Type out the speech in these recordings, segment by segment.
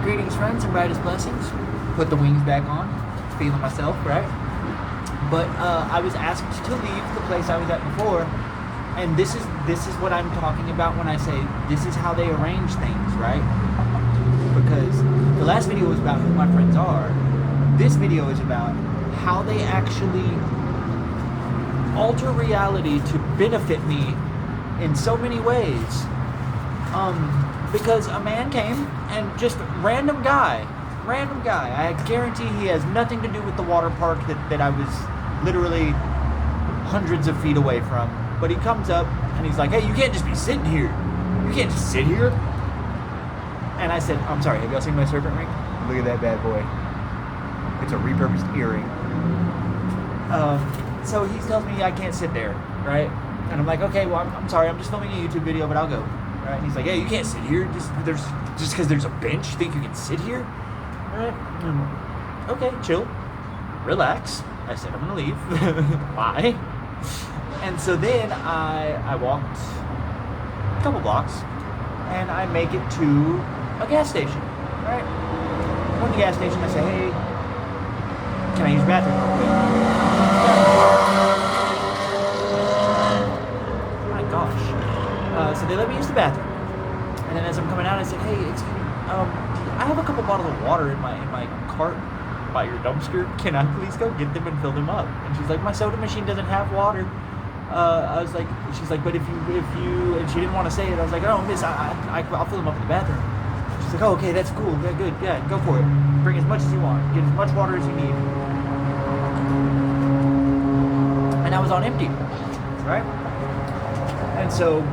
Greetings, friends, and brightest blessings. Put the wings back on, feeling myself, right? But I was asked to leave the place I was at before, and this is what I'm talking about when I say this is how they arrange things, right? Because the last video was about who my friends are. This video is about how they actually alter reality to benefit me in so many ways. Because a man came and just random guy. I guarantee he has nothing to do with the water park that I was literally hundreds of feet away from. But he comes up and he's like, hey, you can't just be sitting here. You can't just sit here. And I said, I'm sorry, have y'all seen my serpent ring? Look at that bad boy. It's a repurposed earring. So he tells me I can't sit there, right? And I'm like, okay, well, I'm sorry, I'm just filming a YouTube video, but I'll go. Right? And he's like, hey, you can't sit here just because there's a bench. You think you can sit here? Right? Okay, chill. Relax. I said, I'm going to leave. Bye. And so then I walked a couple blocks, and I make it to a gas station, right? I go to the gas station, I say, hey, can I use the bathroom real quick? Oh my gosh. So they let me use the bathroom. And then as I'm coming out, I said, hey, excuse me, I have a couple bottles of water in my cart by your dumpster. Can I please go get them and fill them up? And she's like, my soda machine doesn't have water. I was like, she's like, but if you, and she didn't want to say it. I was like, oh, miss, I'll fill them up in the bathroom. She's like, oh, okay, that's cool, yeah, good, yeah, go for it. Bring as much as you want. Get as much water as you need. And I was on empty, right? And so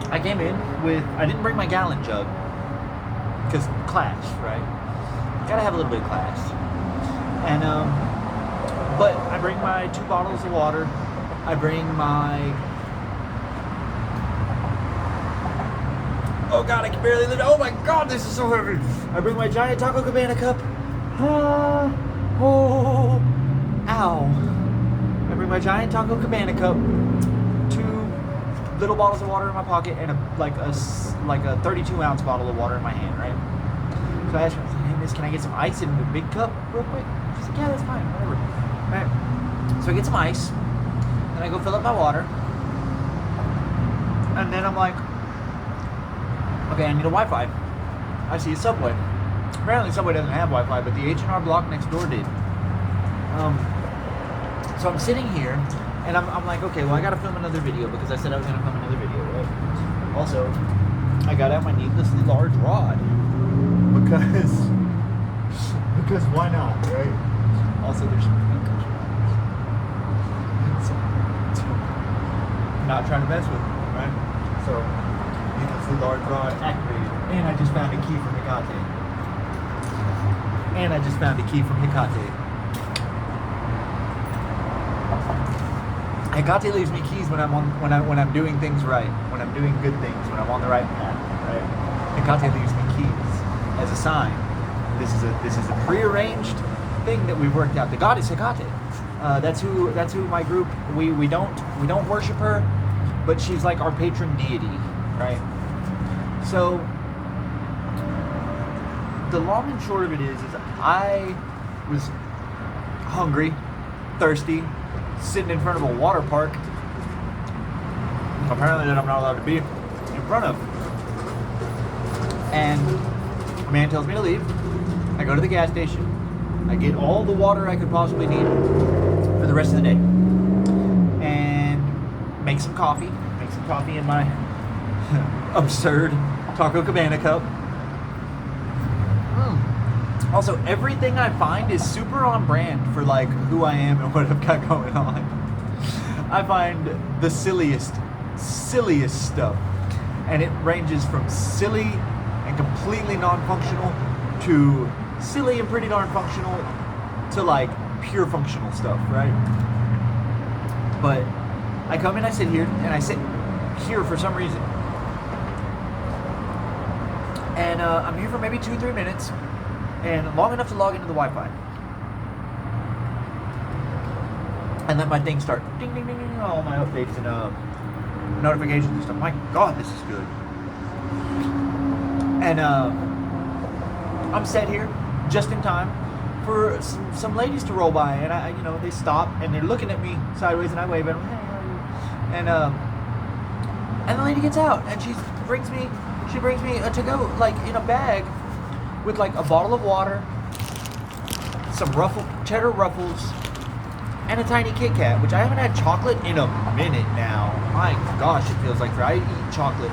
I came in with, I didn't bring my gallon jug, because class, right? Gotta have a little bit of class. And, but I bring my 2 bottles of water. I bring my, oh God, I can barely lift, oh my God, this is so heavy. I bring my giant Taco Cabana cup. Ow. I bring my giant Taco Cabana cup, 2 little bottles of water in my pocket, and a 32-ounce bottle of water in my hand, right? So I asked her, I was like, hey miss, can I get some ice in the big cup real quick? She's like, yeah, that's fine, whatever. Right. So I get some ice, and I go fill up my water, and then I'm like, okay, I need a Wi-Fi. I see a Subway. Apparently Subway doesn't have Wi-Fi, but the H&R Block next door did. So I'm sitting here, and I'm like, okay, well, I gotta film another video because I said I was gonna film another video, right? Also, I got out my needlessly large rod because why not, right? Also, there's not trying to mess with it, right? So, needlessly large rod activated, and I just found a key from Hecate. Hecate leaves me keys when I'm doing things right, when I'm doing good things, when I'm on the right path, right? Hecate leaves me keys as a sign. This is a prearranged thing that we've worked out. The goddess Hecate. That's who my group. We don't worship her, but she's like our patron deity, right? So the long and short of it is I was hungry, thirsty, sitting in front of a water park, apparently that I'm not allowed to be in front of. And a man tells me to leave. I go to the gas station. I get all the water I could possibly need for the rest of the day. And make some coffee in my absurd Taco Cabana cup. Also, everything I find is super on brand for like who I am and what I've got going on. I find the silliest stuff, and it ranges from silly and completely non-functional to silly and pretty darn functional to like pure functional stuff, right? But I come in, I sit here, and I sit here for some reason, and I'm here for maybe 2-3 minutes. And long enough to log into the Wi-Fi. And let my thing start ding ding ding ding, all my updates and notifications and stuff. My God, this is good. And I'm set here just in time for some ladies to roll by, and I, they stop and they're looking at me sideways, and I wave at them, hey, how are you? And the lady gets out, and she brings me a to-go, like in a bag, with like a bottle of water, some cheddar ruffles, and a tiny Kit Kat, which I haven't had chocolate in a minute now. My gosh, it feels like I eat chocolate.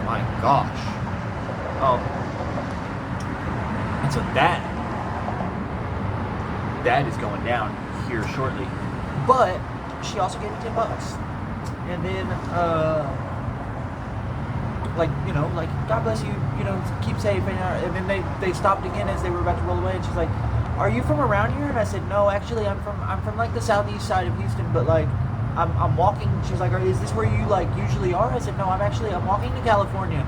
My gosh. And so that is going down here shortly. But she also gave me $10. And then, like, God bless you, keep safe. And then they stopped again as they were about to roll away. And she's like, are you from around here? And I said, no, actually, I'm from like the southeast side of Houston, but like, I'm walking. She's like, is this where you like usually are? I said, no, I'm walking to California.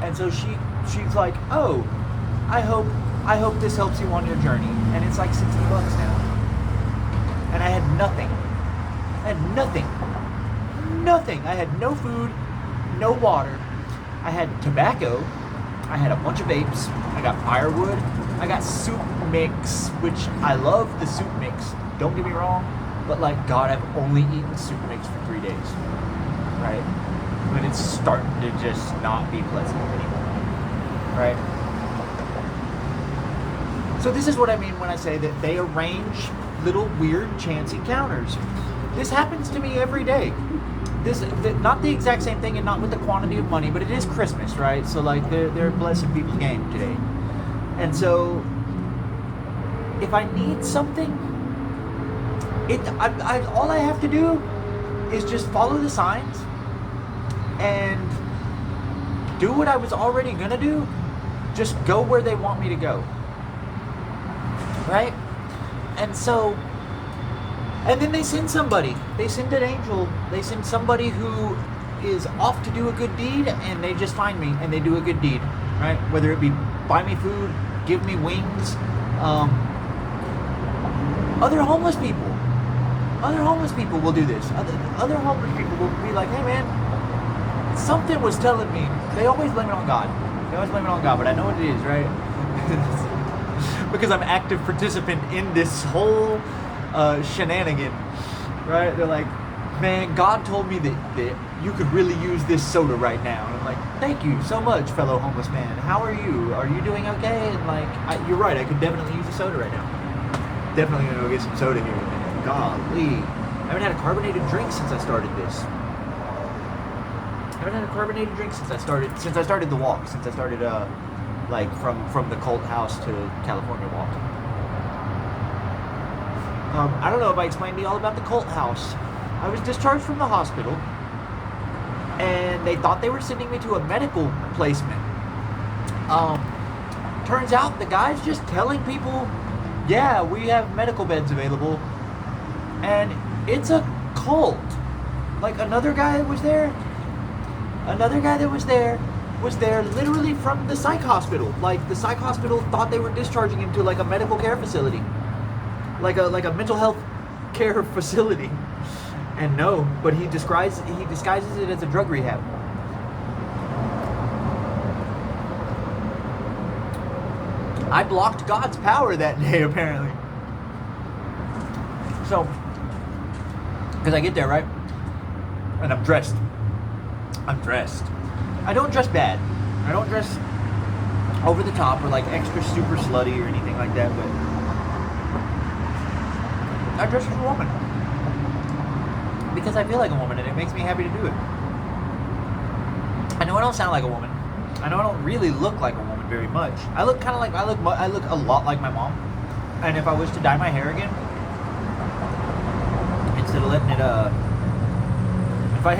And so she's like, oh, I hope this helps you on your journey. And it's like $60 now. And I had nothing. I had no food, no water. I had tobacco. I had a bunch of vapes. I got firewood. I got soup mix, which I love the soup mix. Don't get me wrong. But like, God, I've only eaten soup mix for 3 days. Right? But it's starting to just not be pleasant anymore. Right? So this is what I mean when I say that they arrange little weird chance encounters. This happens to me every day. Not the exact same thing and not with the quantity of money, but it is Christmas, right? So like they're blessing people's game today. And so if I need something, all I have to do is just follow the signs and do what I was already gonna do. Just go where they want me to go. Right? And so, and then they send somebody. They send an angel. They send somebody who is off to do a good deed, and they just find me and they do a good deed. Right? Whether it be buy me food, give me wings, other homeless people will do this. Other homeless people will be like, hey man, something was telling me. They always blame it on God. But I know what it is, right? Because I'm active participant in this whole shenanigan, right? They're like, man, God told me that you could really use this soda right now. And I'm like, thank you so much, fellow homeless man. How are you? Are you doing okay? And like, you're right, I could definitely use a soda right now. Definitely gonna go get some soda here in a minute. Golly. I haven't had a carbonated drink since I started this. Since I started the walk. Since I started, like, from the cult house to California walk. I don't know if I explained to you all about the cult house. I was discharged from the hospital, and they thought they were sending me to a medical placement. Turns out the guy's just telling people, yeah, we have medical beds available, and it's a cult. Like, another guy that was there was there literally from the psych hospital. Like, the psych hospital thought they were discharging him to like a medical care facility, like a mental health care facility. And no, but he disguises it as a drug rehab. I blocked God's power that day, apparently. So, because I get there, right? And I'm dressed. I don't dress bad. I don't dress over the top or like extra super slutty or anything like that, but I dress as a woman. Because I feel like a woman and it makes me happy to do it. I know I don't sound like a woman. I know I don't really look like a woman very much. I look kind of like, I look a lot like my mom. And if I was to dye my hair again, instead of letting it, if I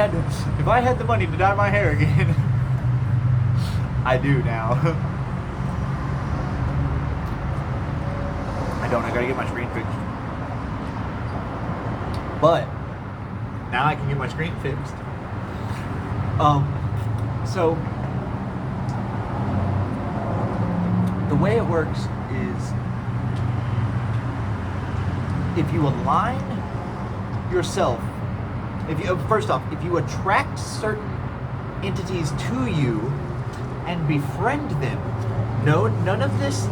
had the money to dye my hair again, I do now. I gotta get my screen fixed. But now I can get my screen fixed. So the way it works is if you align yourself, if you attract certain entities to you and befriend them. No, none of this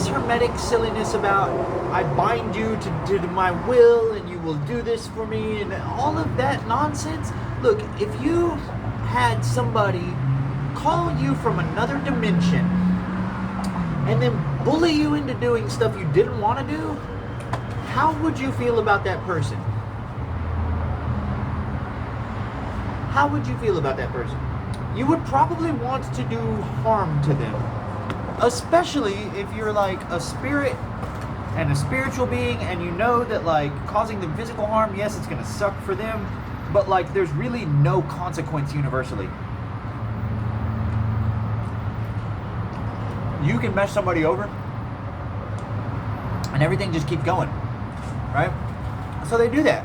hermetic silliness about I bind you to my will and you will do this for me and all of that nonsense. Look, if you had somebody call you from another dimension and then bully you into doing stuff you didn't want to do, how would you feel about that person? How would you feel about that person? You would probably want to do harm to them. Especially if you're like a spirit and a spiritual being and you know that like causing them physical harm, yes, it's going to suck for them, but like there's really no consequence universally. You can mess somebody over and everything just keeps going, right? So they do that.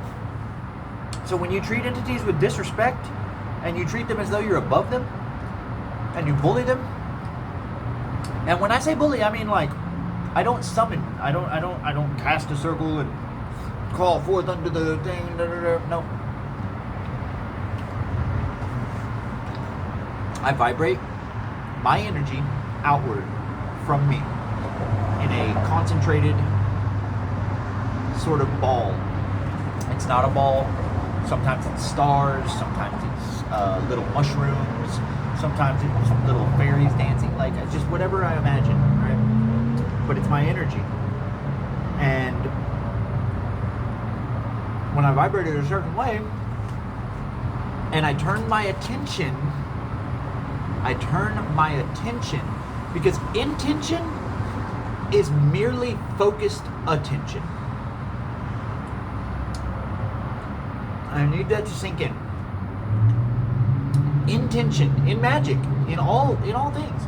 So when you treat entities with disrespect and you treat them as though you're above them and you bully them, and when I say bully, I mean like I don't summon, I don't cast a circle and call forth under the thing, no. I vibrate my energy outward from me in a concentrated sort of ball. It's not a ball. Sometimes it's stars, sometimes it's little mushrooms, sometimes it's little fairies dancing, like just whatever I imagine, right? But it's my energy. And when I vibrate it a certain way, and I turn my attention, because intention is merely focused attention. I need that to sink in. Intention in magic, in all things.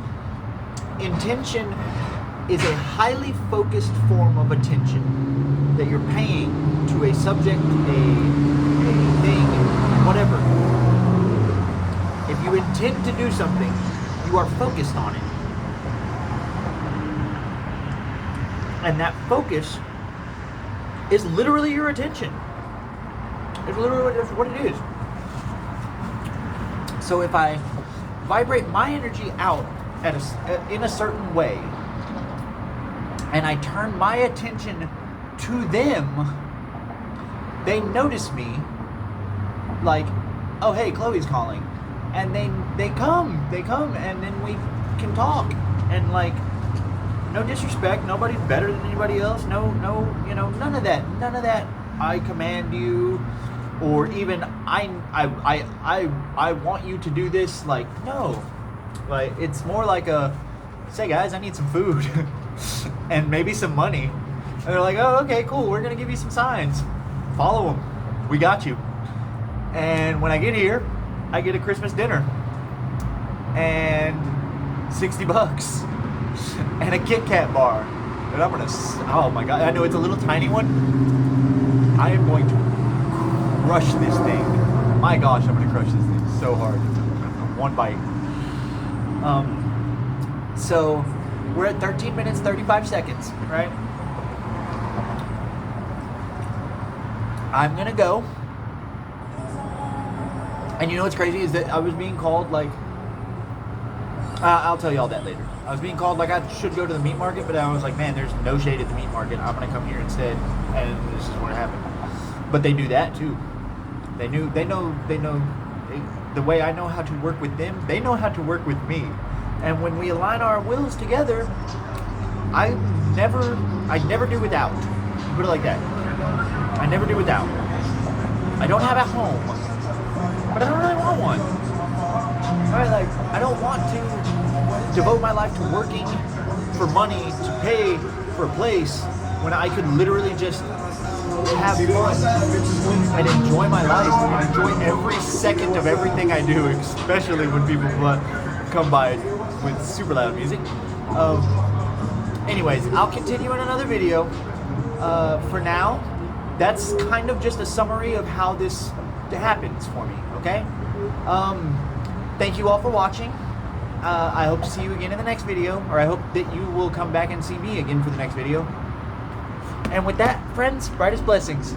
Intention is a highly focused form of attention that you're paying to a subject, a thing, whatever. If you intend to do something, you are focused on it. And that focus is literally your attention. It's literally what it is. So if I vibrate my energy out in a certain way, and I turn my attention to them, they notice me, like, oh hey, Chloe's calling, and they come, and then we can talk, and like, no disrespect, nobody's better than anybody else, no, none of that. I command you, or even I want you to do this. Like, no, like it's more like a, say guys, I need some food and maybe some money, and they're like, oh okay, cool, we're gonna give you some signs, follow them, we got you. And when I get here, I get a Christmas dinner and $60 and a Kit Kat bar, and I'm gonna, oh my god, I know it's a little tiny one, I am going to crush this thing. My gosh, I'm gonna crush this thing so hard. One bite. So we're at 13 minutes 35 seconds, right? I'm gonna go. And you know what's crazy is that I was being called like, I'll tell you all that later. I was being called like I should go to the meat market, but I was like, man, there's no shade at the meat market. I'm gonna come here instead, and this is what happened. But they do that too. They know the way I know how to work with them, they know how to work with me. And when we align our wills together, I never do without. Put it like that. I never do without. I don't have a home, but I don't really want one. Right? Like, I don't want to devote my life to working for money to pay for a place when I could literally just have fun and enjoy my life and enjoy every second of everything I do, especially when people come by with super loud music. Anyways, I'll continue in another video. For now, that's kind of just a summary of how this happens for me, okay? Thank you all for watching. I hope to see you again in the next video, or I hope that you will come back and see me again for the next video. And with that, friends, brightest blessings.